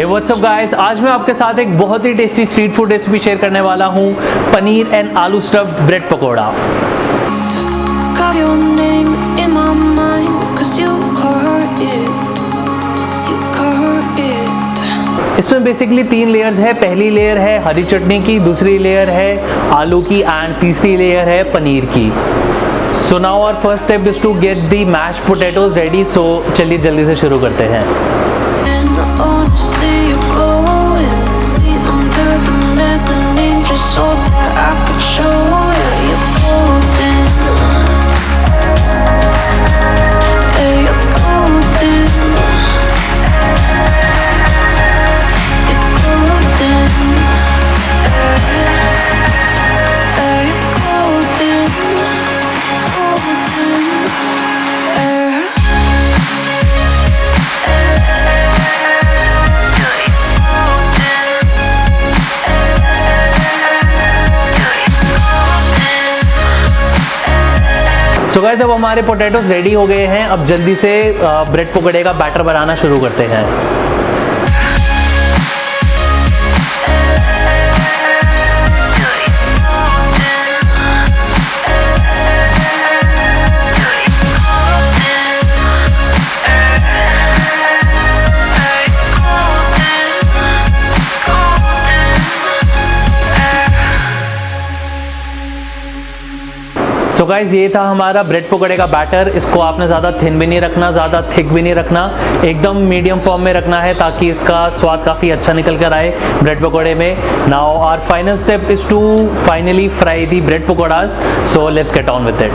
What's up guys, आज मैं आपके साथ एक बहुत ही tasty street food recipe share करने वाला हूँ, paneer and aloo stuffed bread pakora. इसमें बेसिकली 3 लेयर्स है। पहली लेयर है हरी चटनी की, दूसरी लेयर है आलू की एंड तीसरी लेयर है पनीर की। So now our first step is to get the mashed potatoes ready. So चलिए जल्दी से शुरू करते हैं। सो गाइस, अब हमारे पोटैटोज रेडी हो गए हैं। अब जल्दी से ब्रेड पकौड़े का बैटर बनाना शुरू करते हैं। सो गाइज, ये था हमारा ब्रेड पकौड़े का बैटर। इसको आपने ज़्यादा थिन भी नहीं रखना, ज़्यादा थिक भी नहीं रखना, एकदम मीडियम फॉर्म में रखना है ताकि इसका स्वाद काफ़ी अच्छा निकल कर आए ब्रेड पकौड़े में। Now our final step is to finally fry the bread pakodas. So let's get on with it.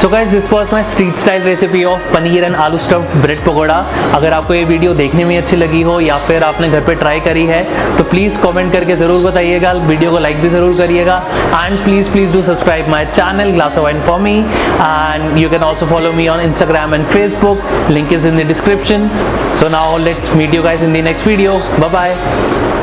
So guys, this was my street style recipe of paneer and aloo stuffed bread pakoda. अगर आपको ये वीडियो देखने में अच्छी लगी हो या फिर आपने घर पे ट्राई करी है तो प्लीज़ कमेंट करके ज़रूर बताइएगा। वीडियो को लाइक भी ज़रूर करिएगा and please do subscribe my channel glass of wine for me, and you can also follow me on Instagram and Facebook. Link is in the description. So now let's meet you guys in the next video. Bye bye.